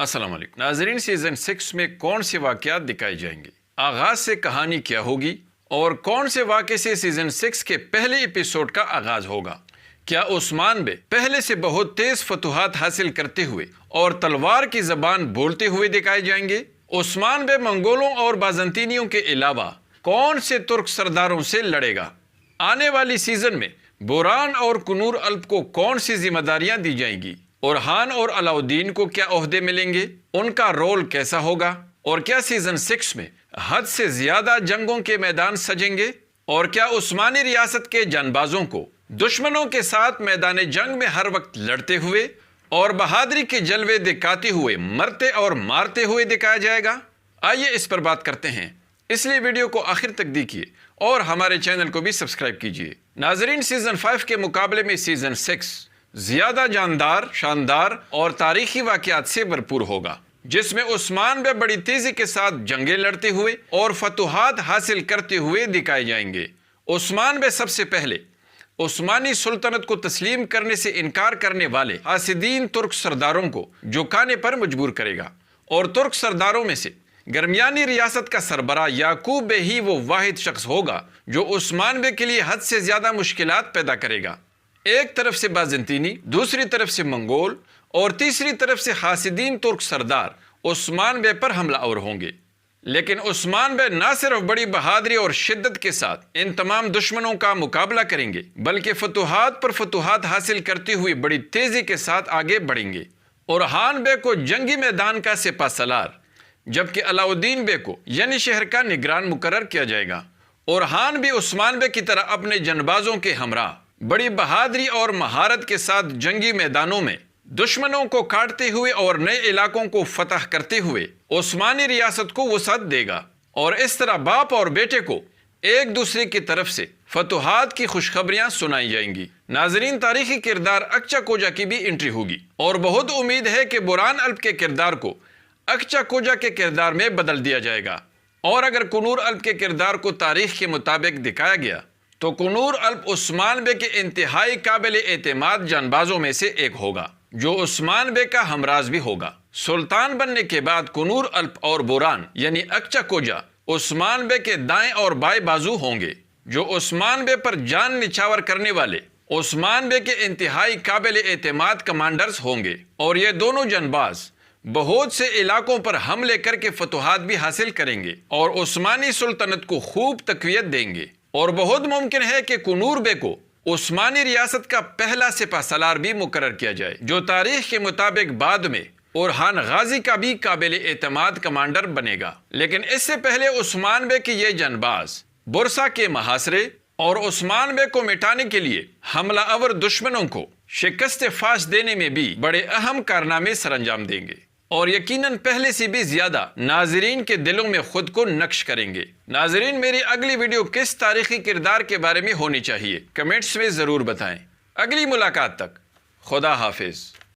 अस्सलाम वालेकुम नाजरीन, सीजन 6 में कौन से वाक़यात दिखाए जाएंगे, आगाज से कहानी क्या होगी और कौन से वाक़े से सीजन 6 के पहले एपिसोड का आगाज होगा। क्या उस्मान बे पहले से बहुत तेज फतुहात हासिल करते हुए और तलवार की जबान बोलते हुए दिखाए जाएंगे। उस्मान बे मंगोलों और बाज़ंतीनियों के अलावा कौन से तुर्क सरदारों से लड़ेगा। आने वाली सीजन में बुरहान और कुनूर अल्प को कौन सी जिम्मेदारियां दी जाएंगी और हान और अलाउद्दीन को क्या ओहदे मिलेंगे, उनका रोल कैसा होगा और क्या सीजन 6 में हद से ज्यादा जंगों के मैदान सजेंगे और क्या उस्मानी रियासत के जानबाजों को दुश्मनों के साथ मैदान जंग में हर वक्त लड़ते हुए और बहादुरी के जलवे दिखाते हुए मरते और मारते हुए दिखाया जाएगा। आइए इस पर बात करते हैं, इसलिए वीडियो को आखिर तक देखिए और हमारे चैनल को भी सब्सक्राइब कीजिए। नाजरीन, सीजन 5 के मुकाबले में सीजन 6 ज्यादा जानदार, शानदार और तारीखी वाकयात से भरपूर होगा, जिसमें उस्मान बे बड़ी तेजी के साथ जंगें लड़ते हुए और फतुहात हासिल करते हुए दिखाए जाएंगे। उस्मान बे सबसे पहले उस्मानी सुल्तनत को तस्लीम करने से इनकार करने वाले हासिदीन तुर्क सरदारों को झुकाने पर मजबूर करेगा और तुर्क सरदारों में से गरमियानी रियासत का सरबराह याकूब बे ही वो वाहिद शख्स होगा जो उस्मान बे के लिए हद से ज्यादा मुश्किलात पैदा करेगा। एक तरफ से बाज़ंतीनी, दूसरी तरफ से मंगोल और तीसरी तरफ से हासिदीन तुर्क सरदार उस्मान बे पर हमलावर होंगे। लेकिन उस्मान बे न सिर्फ बड़ी बहादुरी और शिद्दत के साथ इन तमाम दुश्मनों का मुकाबला करेंगे, बल्कि फतुहात पर फतुहात हासिल करते हुए बड़ी तेजी के साथ आगे बढ़ेंगे और हान बे को जंगी मैदान का सिपा सलार, जबकि अलाउद्दीन बे को यानी शहर का निगरान मुकर्रर किया जाएगा। और हान भी उस्मान बे की तरह अपने जनबाजों के हमरा बड़ी बहादुरी और महारत के साथ जंगी मैदानों में दुश्मनों को काटते हुए और नए इलाकों को फतह करते हुए उस्मानी रियासत को वसअत देगा और इस तरह बाप और बेटे को एक दूसरे की तरफ से फतुहात की खुशखबरियां सुनाई जाएंगी। नाजरीन, तारीखी किरदार अक्चा कोजा की भी एंट्री होगी और बहुत उम्मीद है कि बुरहान अल्प के किरदार को अक्चा कोजा के किरदार में बदल दिया जाएगा और अगर कुनूर अल्प के किरदार को तारीख के मुताबिक दिखाया गया तो कुनूर अल्प उस्मान बे के इंतहाई काबिल एतमाद जानबाजों में से एक होगा, जो उस्मान बे का हमराज भी होगा। सुल्तान बनने के बाद कुनूर अल्प और बुरहान यानी अक्चा कोजा उस्मान बे के दाएं और बाएं बाजू होंगे, जो उस्मान बे पर जान निछावर करने वाले उस्मान बे के इंतहाई काबिल एतमाद कमांडर्स होंगे और ये दोनों जानबाज बहुत से इलाकों पर हमले करके फतुहात भी हासिल करेंगे और उस्मानी सुल्तनत को खूब तकवीयत देंगे। और बहुत मुमकिन है कि कुनूर बे को उस्मानी रियासत का पहला सिपा सलार भी मुकर्रर किया जाए, जो तारीख के मुताबिक बाद में उरहान गाजी का भी काबिल एतमाद कमांडर बनेगा। लेकिन इससे पहले उस्मान बे की ये जानबाज बुरसा के महासरे और उस्मान बे को मिटाने के लिए हमला अवर दुश्मनों को शिकस्त फाश देने में भी बड़े अहम कारनामे सरंजाम देंगे और यकीनन पहले से भी ज्यादा नाजरीन के दिलों में खुद को नक्श करेंगे। नाजरीन, मेरी अगली वीडियो किस तारीखी किरदार के बारे में होनी चाहिए, कमेंट्स में जरूर बताएं। अगली मुलाकात तक खुदा हाफिज।